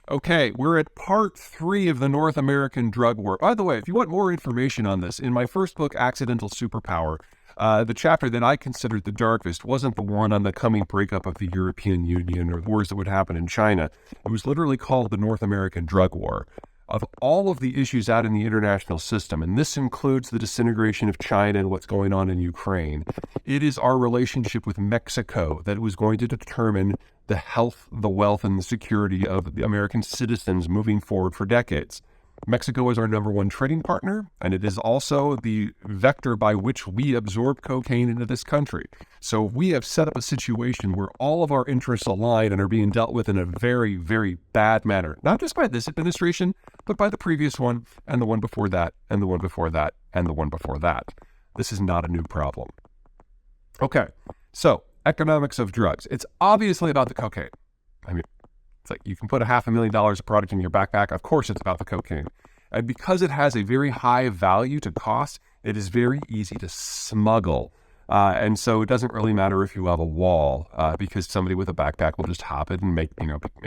Okay, we're at part 3 of the North American drug war. By the way, if you want more information on this, in my first book, Accidental Superpower, the chapter that I considered the darkest wasn't the one on the coming breakup of the European Union or the wars that would happen in China. It was literally called the North American Drug War. Of all of the issues out in the international system, and this includes the disintegration of China and what's going on in Ukraine, it is our relationship with Mexico that was going to determine the health, the wealth, and the security of the American citizens moving forward for decades. Mexico is our number one trading partner, and it is also the vector by which we absorb cocaine into this country. So we have set up a situation where all of our interests align and are being dealt with in a very, very bad manner. Not just by this administration, but by the previous one, and the one before that, and the one before that, and the one before that. This is not a new problem. Okay, so economics of drugs. It's obviously about the cocaine. I mean, it's like you can put $500,000 of product in your backpack. Of course, it's about the cocaine. And because it has a very high value to cost, it is very easy to smuggle. And so it doesn't really matter if you have a wall, because somebody with a backpack will just hop it and make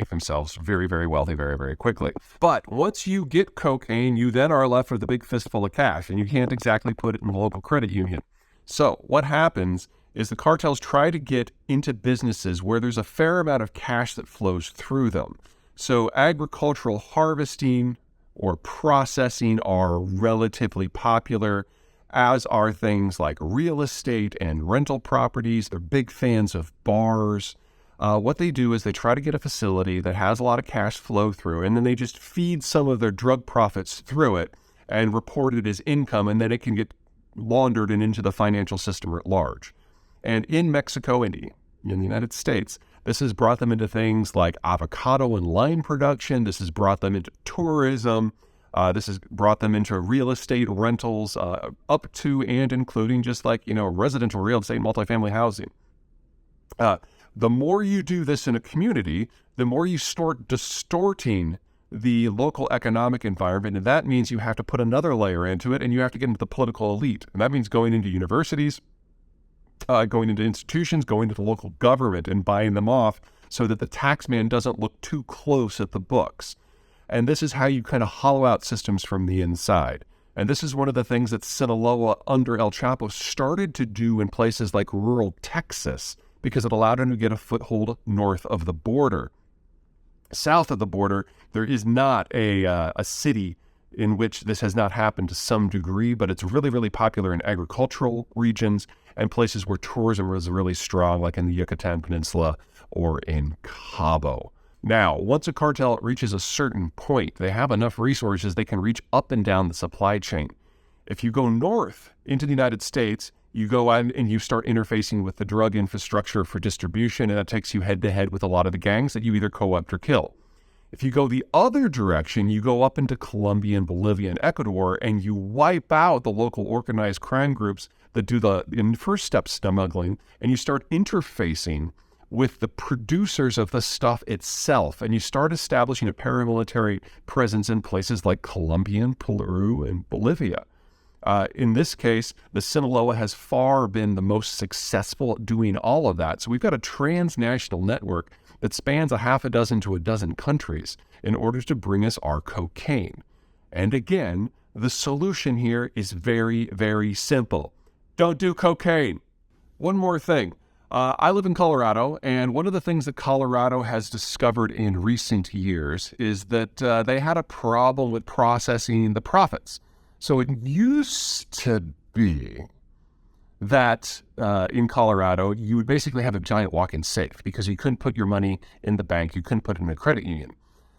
themselves very, very wealthy very, very quickly. But once you get cocaine, you then are left with a big fistful of cash, and you can't exactly put it in the local credit union. So what happens is the cartels try to get into businesses where there's a fair amount of cash that flows through them. So agricultural harvesting or processing are relatively popular, as are things like real estate and rental properties. They're big fans of bars. What they do is they try to get a facility that has a lot of cash flow through, and then they just feed some of their drug profits through it and report it as income, and then it can get laundered and into the financial system at large. And in Mexico and in the United States, this has brought them into things like avocado and lime production. This has brought them into tourism. This has brought them into real estate rentals, up to and including just like, residential real estate, multifamily housing. The more you do this in a community, the more you start distorting the local economic environment. And that means you have to put another layer into it, and you have to get into the political elite. And that means going into universities, going into institutions, going to the local government and buying them off so that the tax man doesn't look too close at the books. And this is how you kind of hollow out systems from the inside. And this is one of the things that Sinaloa under El Chapo started to do in places like rural Texas, because it allowed him to get a foothold north of the border. South of the border, there is not a city in which this has not happened to some degree, but it's really, really popular in agricultural regions and places where tourism is really strong, like in the Yucatan Peninsula or in Cabo. Now, once a cartel reaches a certain point, they have enough resources, they can reach up and down the supply chain. If you go north into the United States, you go out and you start interfacing with the drug infrastructure for distribution, and that takes you head-to-head with a lot of the gangs that you either co-opt or kill. If you go the other direction, you go up into Colombia and Bolivia and Ecuador, and you wipe out the local organized crime groups that do the first step smuggling, and you start interfacing with the producers of the stuff itself, and you start establishing a paramilitary presence in places like Colombia and Peru and Bolivia. In this case, the Sinaloa has far been the most successful at doing all of that. So we've got a transnational network that spans a half a dozen to a dozen countries in order to bring us our cocaine. And again, the solution here is very, very simple. Don't do cocaine. One more thing. I live in Colorado, and one of the things that Colorado has discovered in recent years is that they had a problem with processing the profits. So it used to be that in Colorado, you would basically have a giant walk-in safe because you couldn't put your money in the bank, you couldn't put it in a credit union,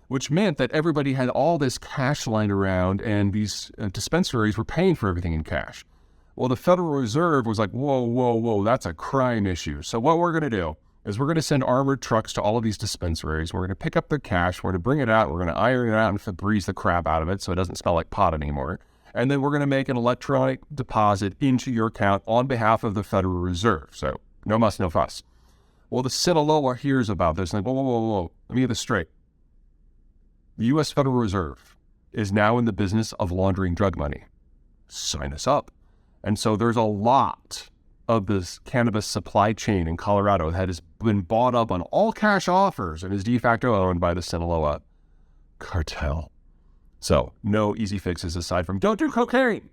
which meant that everybody had all this cash lying around, and these dispensaries were paying for everything in cash. Well, the Federal Reserve was like, whoa, that's a crime issue. So what we're going to do is we're going to send armored trucks to all of these dispensaries. We're going to pick up their cash. We're going to bring it out. We're going to iron it out and Febreze the crap out of it so it doesn't smell like pot anymore. And then we're going to make an electronic deposit into your account on behalf of the Federal Reserve. So no muss, no fuss. Well, the Sinaloa hears about this and like, whoa. Let me get this straight. The U.S. Federal Reserve is now in the business of laundering drug money. Sign us up. And so there's a lot of this cannabis supply chain in Colorado that has been bought up on all cash offers and is de facto owned by the Sinaloa cartel. So no easy fixes aside from don't do cocaine.